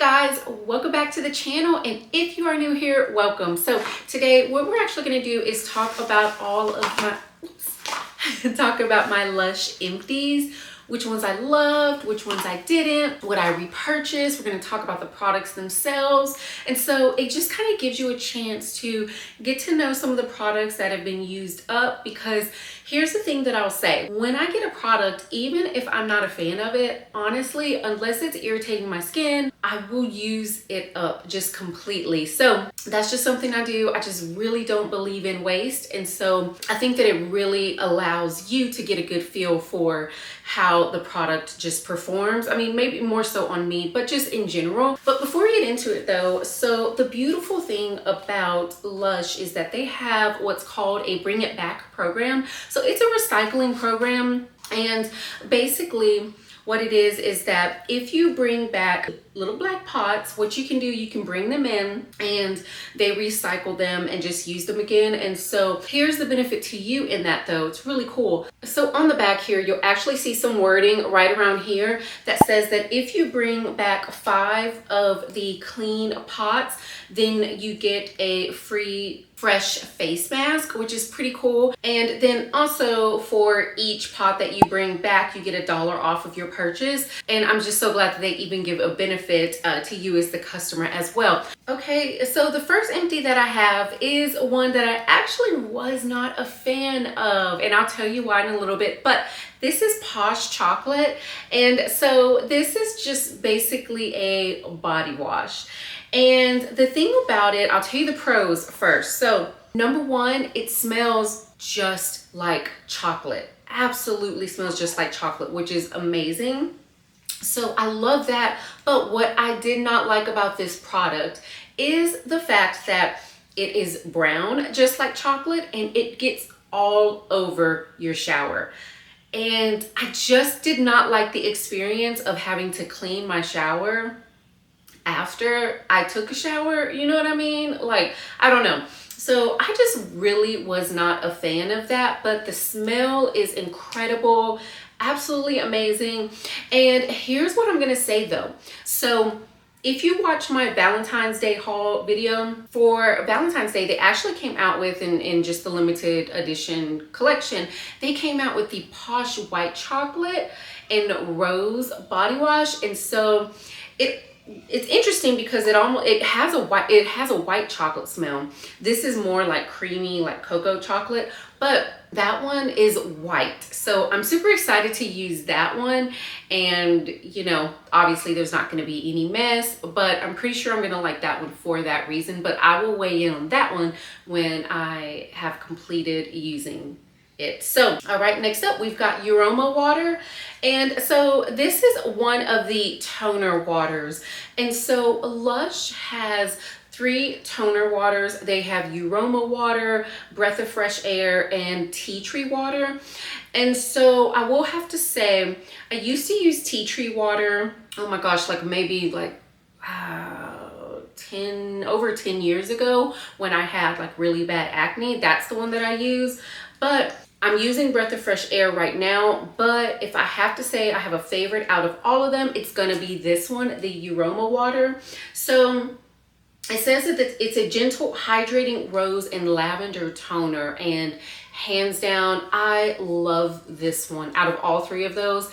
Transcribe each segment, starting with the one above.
guys, welcome back to the channel, and if you are new here, welcome. So today what we're actually going to do is talk about my Lush Empties, which ones I loved, which ones I didn't, what I repurchased. We're going to talk about the products themselves. And so it just kind of gives you a chance to get to know some of the products that have been used up, because here's the thing that I'll say. When I get a product, even if I'm not a fan of it, honestly, unless it's irritating my skin, I will use it up just completely. So that's just something I do. I just really don't believe in waste. And so I think that it really allows you to get a good feel for how the product just performs. I mean, maybe more so on me, but just in general. But before we get into it though, so the beautiful thing about Lush is that they have what's called a Bring It Back program. So it's a recycling program, and basically what it is that if you bring back little black pots, what you can do, you can bring them in and they recycle them and just use them again. And so here's the benefit to you in that though. It's really cool. So on the back here, you'll actually see some wording right around here that says that if you bring back 5 of the clean pots, then you get a free fresh face mask, which is pretty cool. And then also for each pot that you bring back, you get $1 off of your purchase. And I'm just so glad that they even give a benefit to you as the customer as well. Okay, so the first empty that I have is one that I actually was not a fan of, and I'll tell you why in a little bit, but this is Posh Chocolate. And so this is just basically a body wash. And the thing about it, I'll tell you the pros first. So number one, it smells just like chocolate. Absolutely smells just like chocolate, which is amazing. So I love that. But what I did not like about this product is the fact that it is brown, just like chocolate, and it gets all over your shower. And I just did not like the experience of having to clean my shower after I took a shower, you know what I mean? Like, I don't know. So I just really was not a fan of that, but the smell is incredible, absolutely amazing. And here's what I'm gonna say though. So if you watch my Valentine's Day haul video, for Valentine's Day, they actually came out with, in just the limited edition collection, they came out with the Posh White Chocolate and Rose body wash. And so it's interesting because it has a white chocolate smell. This is more like creamy, like cocoa chocolate, but that one is white. So I'm super excited to use that one. And you know, obviously there's not going to be any mess, but I'm pretty sure I'm going to like that one for that reason. But I will weigh in on that one when I have completed using it. So, all right, next up we've got Euroma Water. And so this is one of the toner waters. And so Lush has 3 toner waters. They have Euroma Water, Breath of Fresh Air, and Tea Tree Water. And so I will have to say, I used to use tea tree water, oh my gosh, like maybe like over 10 years ago when I had like really bad acne. That's the one that I use. But I'm using Breath of Fresh Air right now, but if I have to say I have a favorite out of all of them, it's gonna be this one, the Euroma Water. So it says that it's a gentle, hydrating rose and lavender toner, and hands down, I love this one out of all 3 of those.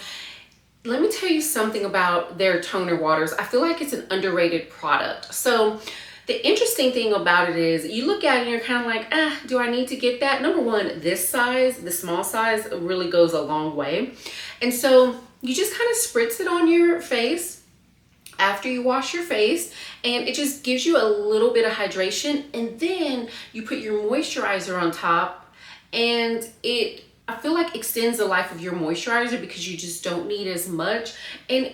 Let me tell you something about their toner waters. I feel like it's an underrated product. So the interesting thing about it is you look at it and you're kind of like, do I need to get that? Number one, this size, the small size, really goes a long way. And so you just kind of spritz it on your face after you wash your face, and it just gives you a little bit of hydration. And then you put your moisturizer on top, and I feel like extends the life of your moisturizer because you just don't need as much. And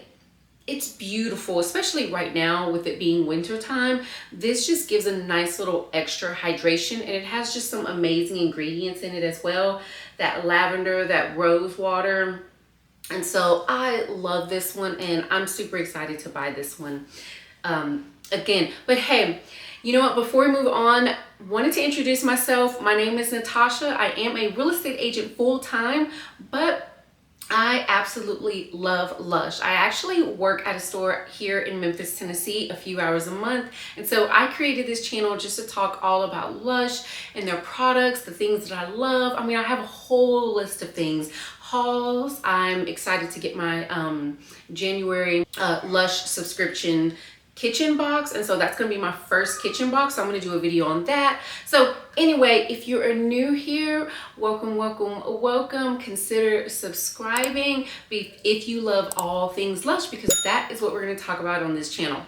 it's beautiful, especially right now with it being winter time. This just gives a nice little extra hydration, and it has just some amazing ingredients in it as well. That lavender, that rose water. And so I love this one, and I'm super excited to buy this one again. But hey, you know what, before we move on, wanted to introduce myself. My name is Natasha. I am a real estate agent full-time, but I absolutely love Lush. I actually work at a store here in Memphis, Tennessee, a few hours a month. And so I created this channel just to talk all about Lush and their products, the things that I love. I mean, I have a whole list of things. Hauls. I'm excited to get my January Lush subscription kitchen box, and so that's gonna be my first kitchen box, so I'm gonna do a video on that. So anyway, if you are new here, welcome, welcome, welcome. Consider subscribing if you love all things Lush, because that is what we're gonna talk about on this channel.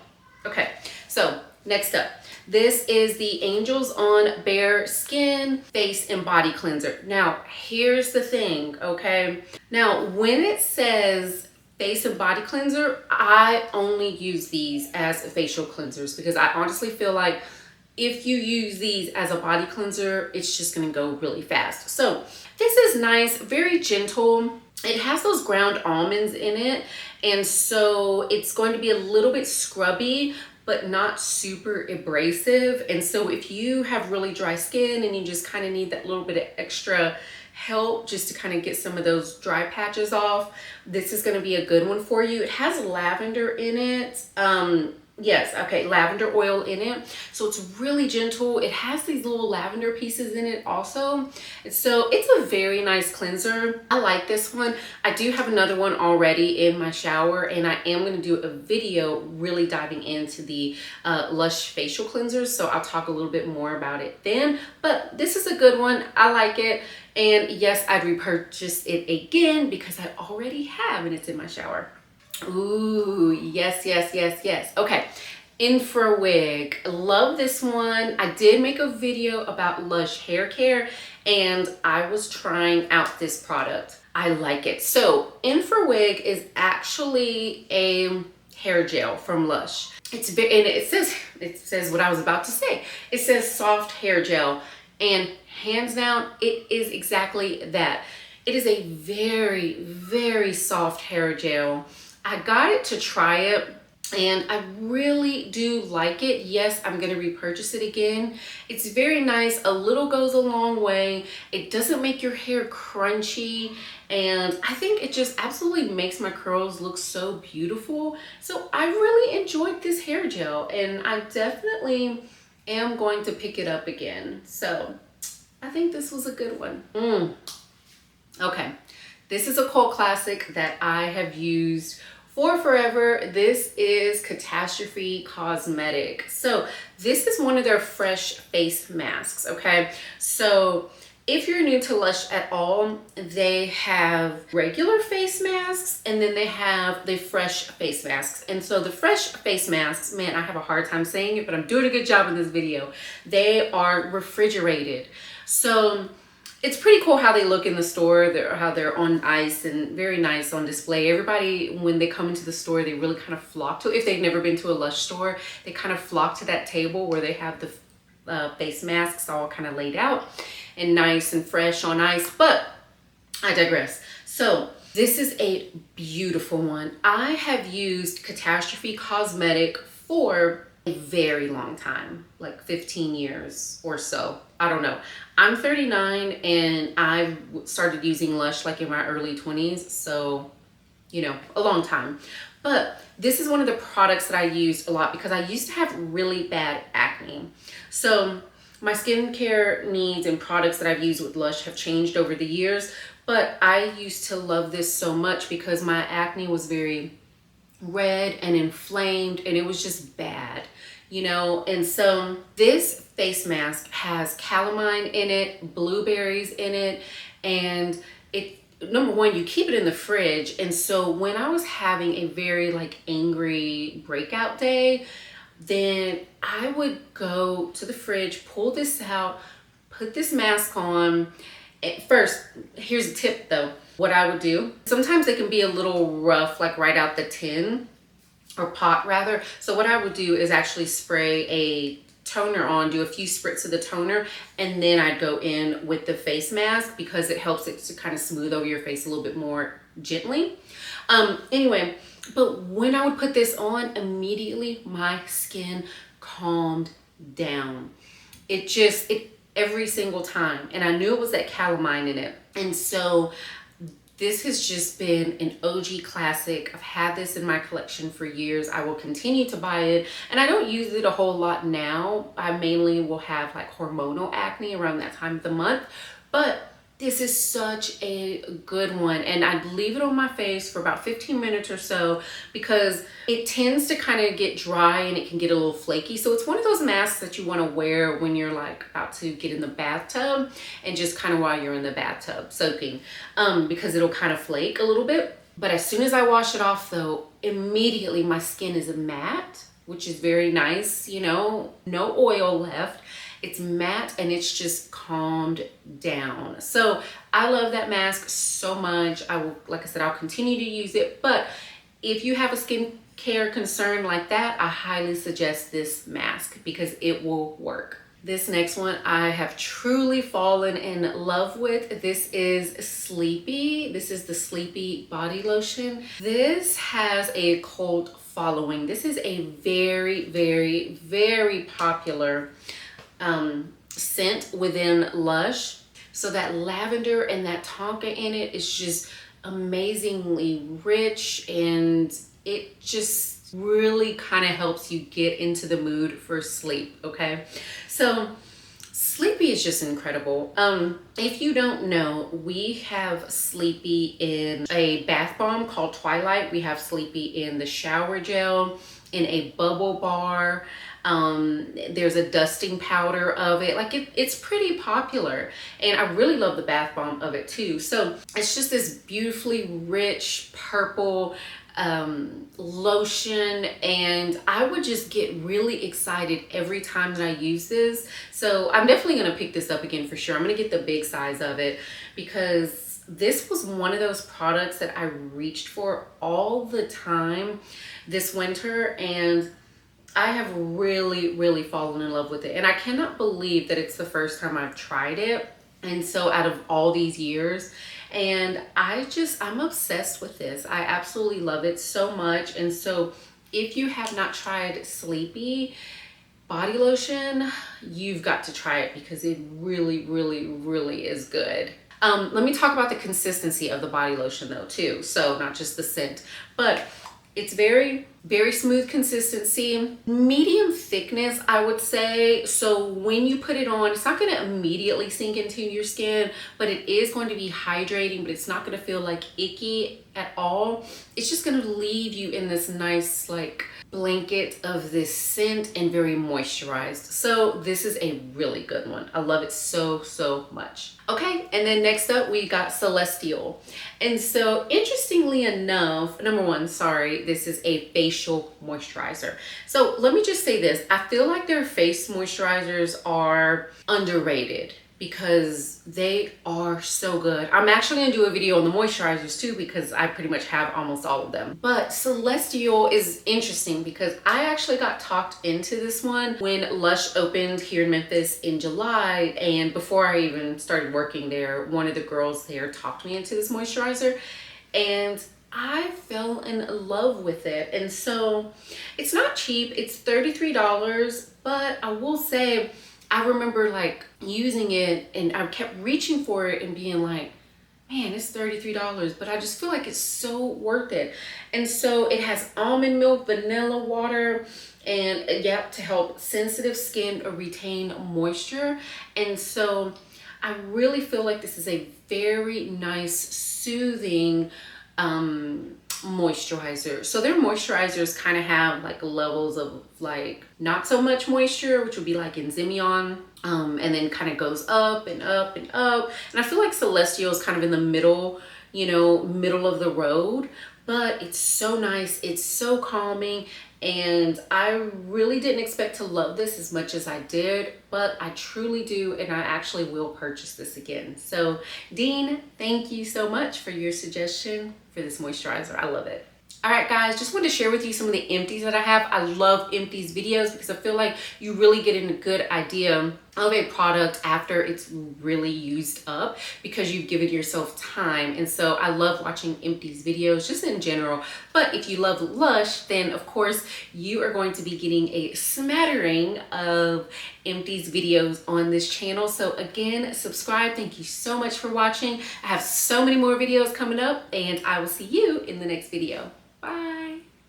Okay, so next up, this is the Angels on Bare Skin Face and Body Cleanser. Now here's the thing, okay? Now when it says face and body cleanser, I only use these as facial cleansers, because I honestly feel like if you use these as a body cleanser, it's just gonna go really fast. So this is nice, very gentle. It has those ground almonds in it, and so it's going to be a little bit scrubby, but not super abrasive. And so if you have really dry skin and you just kind of need that little bit of extra help just to kind of get some of those dry patches off, this is going to be a good one for you. It has lavender in it. Yes, okay, lavender oil in it. So it's really gentle. It has these little lavender pieces in it also. And so it's a very nice cleanser. I like this one. I do have another one already in my shower, and I am going to do a video really diving into the Lush facial cleansers. So I'll talk a little bit more about it then. But this is a good one. I like it. And yes, I'd repurchase it again because I already have, and it's in my shower. Ooh, yes, yes, yes, yes. Okay, Infern Wig. Love this one. I did make a video about Lush hair care, and I was trying out this product. I like it. So Infern Wig is actually a hair gel from Lush. It's very, and it says what I was about to say. It says soft hair gel, and hands down, it is exactly that. It is a very, very soft hair gel. I got it to try it, and I really do like it. Yes, I'm gonna repurchase it again. It's very nice. A little goes a long way. It doesn't make your hair crunchy, and I think it just absolutely makes my curls look so beautiful. So I really enjoyed this hair gel, and I definitely am going to pick it up again. So I think this was a good one. Okay, this is a cult classic that I have used for forever. This is Catastrophe Cosmetics. So this is one of their fresh face masks, okay? So if you're new to Lush at all, they have regular face masks, and then they have the fresh face masks. And so the fresh face masks, man, I have a hard time saying it, but I'm doing a good job in this video. They are refrigerated. So it's pretty cool how they look in the store, how they're on ice and very nice on display. Everybody, when they come into the store, they really kind of flock to, if they've never been to a Lush store, they kind of flock to that table where they have the face masks all kind of laid out and nice and fresh on ice. But I digress. So this is a beautiful one. I have used Catastrophe Cosmetic for a very long time, like 15 years or so. I don't know. I'm 39, and I started using Lush like in my early 20s. So, you know, a long time. But this is one of the products that I used a lot because I used to have really bad acne. So my skincare needs and products that I've used with Lush have changed over the years, but I used to love this so much because my acne was very red and inflamed, and it was just bad, you know. And so this face mask has calamine in it, blueberries in it, and it, number one, you keep it in the fridge. And so when I was having a very like angry breakout day, then I would go to the fridge, pull this out, put this mask on. At first, here's a tip though. What I would do, sometimes they can be a little rough, like right out the tin or pot rather. So what I would do is actually spray a toner on, do a few spritz of the toner, and then I'd go in with the face mask because it helps it to kind of smooth over your face a little bit more gently. Anyway, but when I would put this on, immediately my skin calmed down. It every single time. And I knew it was that calamine in it. And so This has just been an OG classic. I've had this in my collection for years. I will continue to buy it, and I don't use it a whole lot now. I mainly will have like hormonal acne around that time of the month, but this is such a good one, and I leave it on my face for about 15 minutes or so because it tends to kind of get dry and it can get a little flaky. So it's one of those masks that you want to wear when you're like about to get in the bathtub, and just kind of while you're in the bathtub soaking, because it'll kind of flake a little bit. But as soon as I wash it off though, immediately my skin is matte, which is very nice, you know, no oil left. It's matte and it's just calmed down. So I love that mask so much. I will, like I said, I'll continue to use it. But if you have a skincare concern like that, I highly suggest this mask because it will work. This next one I have truly fallen in love with. This is Sleepy. This is the Sleepy body lotion. This has a cult following. This is a very, very, very popular scent within Lush. So that lavender and that tonka in it is just amazingly rich, and it just really kind of helps you get into the mood for sleep. Okay, so Sleepy is just incredible. If you don't know, we have Sleepy in a bath bomb called Twilight. We have Sleepy in the shower gel, in a bubble bar. There's a dusting powder of it. Like it's pretty popular, and I really love the bath bomb of it too. So it's just this beautifully rich purple lotion, and I would just get really excited every time that I use this. So I'm definitely gonna pick this up again for sure. I'm gonna get the big size of it because this was one of those products that I reached for all the time this winter, and I have really, really fallen in love with it. And I cannot believe that it's the first time I've tried it. And so out of all these years, and I'm obsessed with this. I absolutely love it so much. And so if you have not tried Sleepy body lotion, you've got to try it because it really, really, really is good. Let me talk about the consistency of the body lotion though too. So not just the scent, but it's very, very smooth consistency, medium thickness, I would say. So when you put it on, it's not gonna immediately sink into your skin, but it is going to be hydrating, but it's not gonna feel like icky at all. It's just gonna leave you in this nice like blanket of this scent and very moisturized. So this is a really good one. I love it so, so much. Okay, and then next up we got Celestial. And so interestingly enough, number one, sorry, this is a facial moisturizer. So let me just say this. I feel like their face moisturizers are underrated because they are so good. I'm actually gonna do a video on the moisturizers too because I pretty much have almost all of them. But Celestial is interesting because I actually got talked into this one when Lush opened here in Memphis in July, and before I even started working there, one of the girls there talked me into this moisturizer, and I fell in love with it. And so it's not cheap, it's $33, but I will say I remember like using it and I kept reaching for it and being like, man, it's $33, but I just feel like it's so worth it. And so it has almond milk, vanilla water, and yeah, to help sensitive skin retain moisture. And so I really feel like this is a very nice, soothing moisturizer. So their moisturizers kind of have like levels of like not so much moisture, which would be like Enzymion, and then kind of goes up and up and up. And I feel like Celestial is kind of in the middle, you know, middle of the road, but it's so nice. It's so calming. And I really didn't expect to love this as much as I did, but I truly do, and I actually will purchase this again. So Dean, thank you so much for your suggestion for this moisturizer. I love it. All right, guys, just wanted to share with you some of the empties that I have. I love empties videos because I feel like you really get a good idea of a product after it's really used up, because you've given yourself time. And so I love watching empties videos just in general. But if you love Lush, then of course you are going to be getting a smattering of empties videos on this channel. So again, subscribe. Thank you so much for watching. I have so many more videos coming up, and I will see you in the next video. Bye.